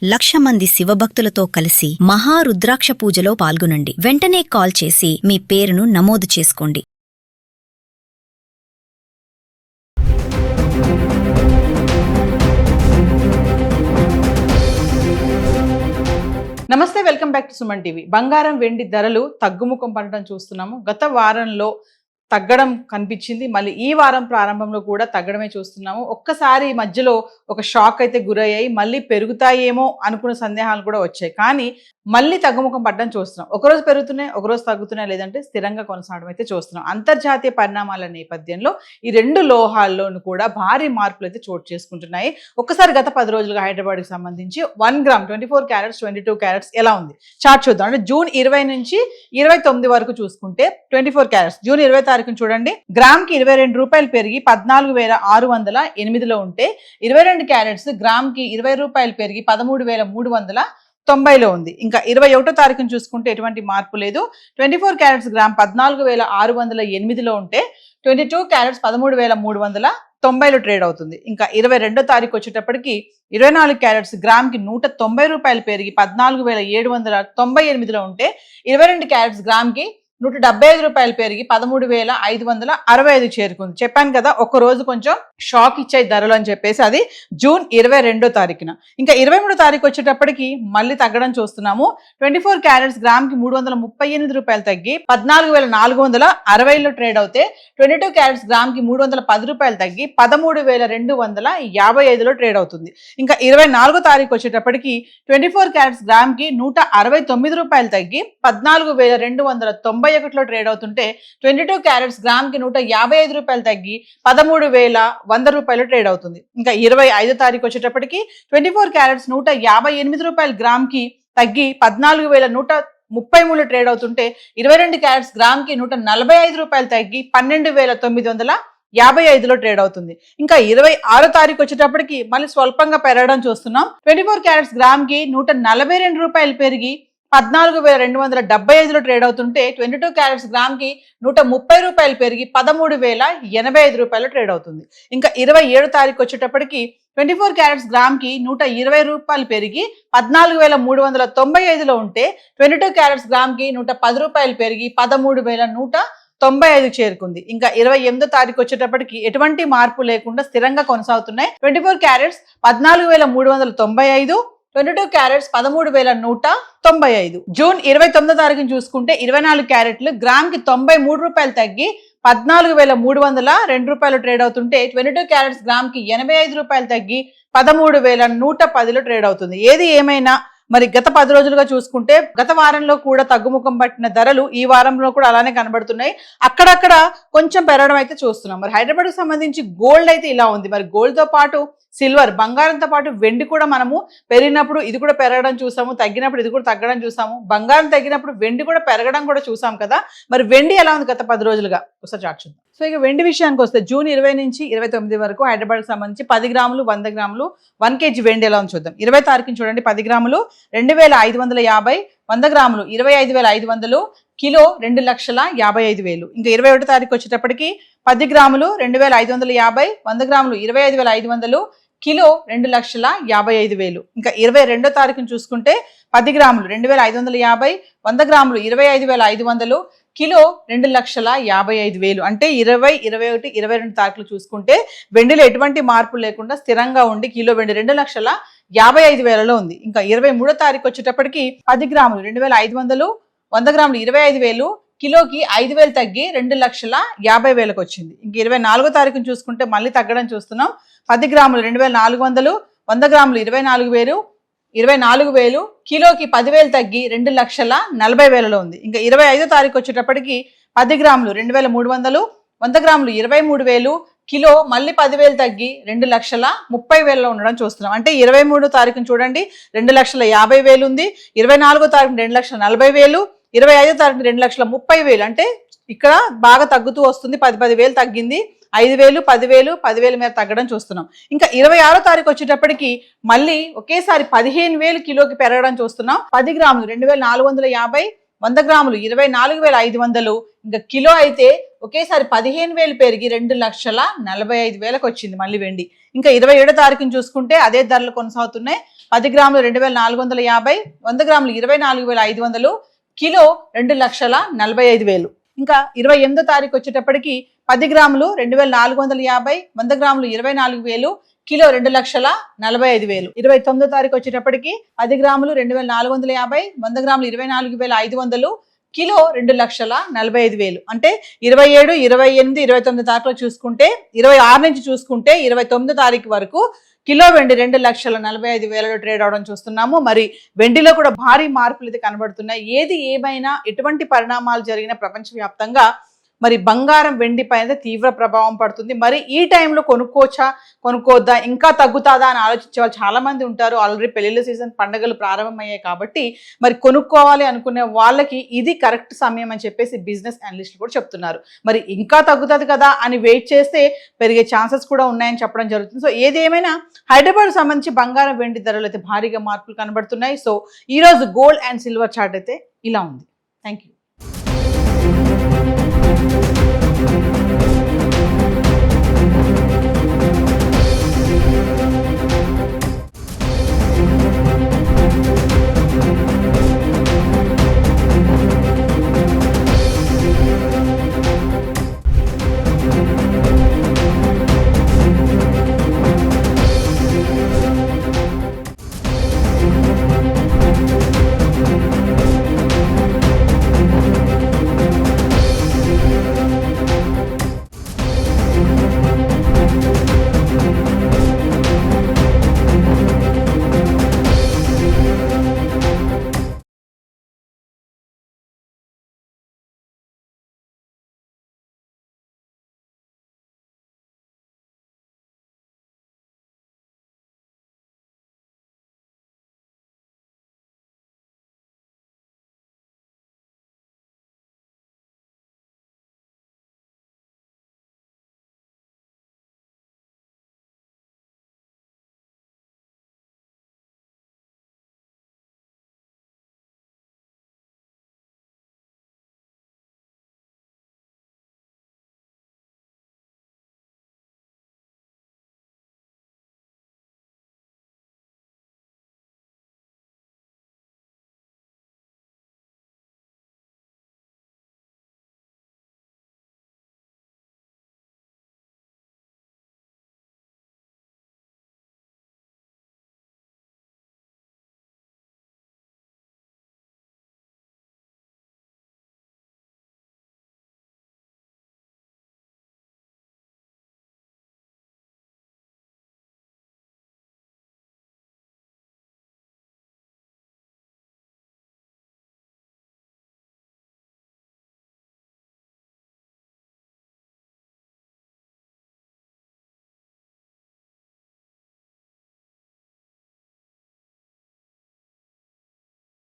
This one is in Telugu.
1,00,000 మంది శివభక్తులతో కలిసి మహారుద్రాక్ష పూజలో పాల్గొనండి. వెంటనే కాల్ చేసి మీ పేరును నమోదు చేసుకోండి. నమస్తే, welcome back to Suman TV. బంగారం వెండి ధరలు తగ్గుముఖం పడటం చూస్తున్నాము. గత వారంలో తగ్గడం కనిపించింది, మళ్ళీ ఈ వారం ప్రారంభంలో కూడా తగ్గడమే చూస్తున్నాము. ఒక్కసారి మధ్యలో ఒక షాక్ అయితే గురయ్యాయి, మళ్ళీ పెరుగుతాయేమో అనుకున్న సందేహాలు కూడా వచ్చాయి. కానీ మళ్ళీ తగ్గుముఖం పడడం చూస్తున్నాం. ఒకరోజు పెరుగుతున్నాయి, ఒకరోజు తగ్గుతున్నాయి, లేదంటే స్థిరంగా కొనసాగడం అయితే చూస్తున్నాం. అంతర్జాతీయ పరిణామాల నేపథ్యంలో ఈ రెండు లోహాల్లోనూ కూడా భారీ మార్పులు అయితే చోటు చేసుకుంటున్నాయి. ఒక్కసారి గత 10 రోజులుగా హైదరాబాద్కి సంబంధించి 1 గ్రామ్ 24 క్యారెట్స్ 22 క్యారెట్స్ ఎలా ఉంది చార్ట్ చూద్దాం. అంటే జూన్ 20 నుంచి 29 వరకు చూసుకుంటే 24 క్యారెట్స్ జూన్ 20 తారీఖున చూడండి, గ్రామ్ కి 22 రూపాయలు పెరిగి 14,608లో ఉంటే 22 క్యారెట్స్ గ్రామ్ కి 20 రూపాయలు పెరిగి 13,390లో ఉంది. ఇంకా 21 తారీఖున చూసుకుంటే ఎటువంటి మార్పు లేదు. 24 క్యారెట్స్ గ్రామ్ 14,608లో ఉంటే 22 క్యారెట్స్ 13,390లో ట్రేడ్ అవుతుంది. ఇంకా 22 తారీఖు వచ్చేటప్పటికి 24 క్యారెట్స్ గ్రామ్ కి 190 రూపాయలు పెరిగి 14,798లో ఉంటే 22 క్యారెట్స్ గ్రామ్ కి 175 రూపాయలు పెరిగి 13,565 చేరుకుంది. చెప్పాను కదా, ఒక రోజు కొంచెం షాక్ ఇచ్చాయి ధరలు అని చెప్పేసి. అది జూన్ 22 తారీఖున. ఇంకా 23 తారీఖు వచ్చేటప్పటికి మళ్ళీ తగ్గడం చూస్తున్నాము. 24 క్యారెట్స్ గ్రామ్ కి 338 రూపాయలు తగ్గి 14,460లో ట్రేడ్ అవుతే 22 క్యారెట్స్ గ్రామ్ కి 310 రూపాయలు తగ్గి 13,255లో ట్రేడ్ అవుతుంది. ఇంకా 24 తారీఖు వచ్చేటప్పటికి 24 క్యారెట్స్ గ్రామ్ కి 169 రూపాయలు తగ్గి 14,291లో ట్రేడ్ అవుతుంటే 22 క్యారెట్స్ గ్రామ్ కి 155 రూపాయలు తగ్గి 13,100 రూపాయలు ట్రేడ్ అవుతుంది. ఇంకా 25 తారీఖు వచ్చేటప్పటికి 24 క్యారెట్స్ 158 రూపాయలు గ్రామ్ కి తగ్గి 14,133 ట్రేడ్ అవుతుంటే 22 క్యారెట్స్ గ్రామ్ కి 145 రూపాయలు తగ్గి 12,955లో ట్రేడ్ అవుతుంది. ఇంకా 26 తారీఖు వచ్చేటప్పటికి మళ్ళీ స్వల్పంగా పెరగడం చూస్తున్నాం. 24 క్యారెట్స్ గ్రామ్ కి 142 రూపాయలు పెరిగి 14,275లో ట్రేడ్ అవుతుంటే 22 క్యారెట్స్ గ్రామ్ కి 130 రూపాయలు పెరిగి 13,085 రూపాయలు ట్రేడ్ అవుతుంది. ఇంకా 27 తారీఖు వచ్చేటప్పటికి 24 క్యారెట్స్ గ్రామ్ కి 120 రూపాయలు పెరిగి 14,395లో ఉంటే 22 క్యారెట్స్ గ్రామ్ కి 110 రూపాయలు పెరిగి 13,195 చేరుకుంది. ఇంకా 28 తారీఖు వచ్చేటప్పటికి ఎటువంటి మార్పు లేకుండా స్థిరంగా కొనసాగుతున్నాయి. 24 క్యారెట్స్ 14,395, 22 క్యారెట్స్ 13,195. జూన్ 29 తారీఖున చూసుకుంటే 24 క్యారెట్లు గ్రామ్ కి 93 రూపాయలు తగ్గి 14,302 రూపాయలు ట్రేడ్ అవుతుంటే 22 క్యారెట్స్ గ్రామ్ కి 85 రూపాయలు తగ్గి 13,110లో ట్రేడ్ అవుతుంది. ఏది ఏమైనా మరి గత 10 రోజులుగా చూసుకుంటే గత వారంలో కూడా తగ్గుముఖం పట్టిన ధరలు ఈ వారంలో కూడా అలానే కనబడుతున్నాయి. అక్కడక్కడ కొంచెం పెరగడం అయితే చూస్తున్నాం. మరి హైదరాబాద్కు సంబంధించి గోల్డ్ అయితే ఇలా ఉంది. మరి గోల్డ్ తో పాటు సిల్వర్, బంగారంతో పాటు వెండి కూడా మనము పెరిగినప్పుడు ఇది కూడా పెరగడం చూసాము, తగ్గినప్పుడు ఇది కూడా తగ్గడం చూసాము. బంగారం తగ్గినప్పుడు వెండి కూడా పెరగడం కూడా చూసాం కదా. మరి వెండి ఎలా ఉంది గత 10 రోజులుగా ఒకసారి చార్ట్ చూద్దాం. సో ఇక వెండి విషయానికి వస్తే జూన్ 20 నుంచి 29 వరకు హైదరాబాద్కి సంబంధించి 10 గ్రాములు 100 గ్రాములు 1 kg వెండి ఎలా ఉంది చూద్దాం. 20 తారీఖున చూడండి, 10 గ్రాములు 2,550, 100 గ్రాములు 25,500, కిలో 2,55,000. ఇంకా 21 తారీఖు వచ్చేటప్పటికి 10 గ్రాములు 2,550, 100 గ్రాములు 25,500, కిలో 2,55,000. ఇంకా 22 తారీఖున చూసుకుంటే 10 గ్రాములు 2,550, 100 గ్రాములు 25,500, కిలో 2,55,000. అంటే 20, 21, 22 తారీఖులు చూసుకుంటే వెండిలో ఎటువంటి మార్పు లేకుండా స్థిరంగా ఉండి కిలో వెండి 2,55,000లో ఉంది. ఇంకా 23 తారీఖు వచ్చేటప్పటికి 10 గ్రాములు 2,500, 100 గ్రాములు 25,000, కిలోకి 5,000 తగ్గి 2,50,000కి వచ్చింది. ఇంక 24 తారీఖును చూసుకుంటే మళ్ళీ తగ్గడం చూస్తున్నాం. 10 గ్రాములు 2,400, 100 గ్రాములు 24,000, కిలోకి 10,000 తగ్గి 2,40,000లో ఉంది. ఇంకా 25 తారీఖు వచ్చేటప్పటికి 10 గ్రాములు 2,300, 100 గ్రాములు 23,000, కిలో మళ్ళీ 10,000 తగ్గి 2,30,000లో ఉండడం చూస్తున్నాం. అంటే 23 తారీఖున చూడండి 2,50,000 ఉంది, 24 తారీఖున 2,40,000, 25 తారీఖున 2,30,000. అంటే ఇక్కడ బాగా తగ్గుతూ వస్తుంది, 10,000 తగ్గింది, 5,000, 10,000, 10,000 మీద తగ్గడం చూస్తున్నాం. ఇంకా 26 తారీఖు వచ్చేటప్పటికి మళ్ళీ ఒకేసారి 15,000 కిలోకి పెరగడం చూస్తున్నాం. 10 గ్రాములు 2,450, 100 గ్రాములు 24,500, ఇంకా కిలో అయితే ఒకేసారి 15,000 పెరిగి 2,45,000కి వచ్చింది మళ్ళీ వెండి. ఇంకా 27 తారీఖుని చూసుకుంటే అదే ధరలు కొనసాగుతున్నాయి. 10 గ్రాములు 2,450, 100 గ్రాములు 24,500, కిలో 2,45,000. ఇంకా 28వ తారీఖు వచ్చేటప్పటికి 10 గ్రాములు 2,450, 100 గ్రాములు 24,000, కిలో 2,45,000. 29వ తారీఖు వచ్చేటప్పటికి 10 గ్రాములు 2,450, 100 గ్రాములు 24,500, కిలో 2,45,000. అంటే 27, 28, 29 తారీఖులో చూసుకుంటే, 26 నుంచి చూసుకుంటే 29వ తారీఖు వరకు కిలో వెండి 2,45,000 ట్రేడ్ అవడం చూస్తున్నాము. మరి వెండిలో కూడా భారీ మార్పులు అయితే కనబడుతున్నాయి. ఏది ఏమైనా ఎటువంటి పరిణామాలు జరిగిన ప్రపంచవ్యాప్తంగా మరి బంగారం వెండి పైన తీవ్ర ప్రభావం పడుతుంది. మరి ఈ టైంలో కొనుక్కోవచ్చా, కొనుక్కోవద్దా, ఇంకా తగ్గుతాదా అని ఆలోచించే వాళ్ళు చాలా మంది ఉంటారు. ఆల్రెడీ పెళ్లిళ్ళ సీజన్, పండుగలు ప్రారంభమయ్యాయి కాబట్టి మరి కొనుక్కోవాలి అనుకునే వాళ్ళకి ఇది కరెక్ట్ సమయం అని చెప్పేసి బిజినెస్ అనలిస్టులు కూడా చెప్తున్నారు. మరి ఇంకా తగ్గుతుంది కదా అని వెయిట్ చేస్తే పెరిగే ఛాన్సెస్ కూడా ఉన్నాయని చెప్పడం జరుగుతుంది. సో ఏది ఏమైనా హైదరాబాద్ సంబంధించి బంగారం వెండి ధరలు అయితే భారీగా మార్పులు కనబడుతున్నాయి. సో ఈ రోజు గోల్డ్ అండ్ సిల్వర్ చార్ట్ అయితే ఇలా ఉంది. Thank you.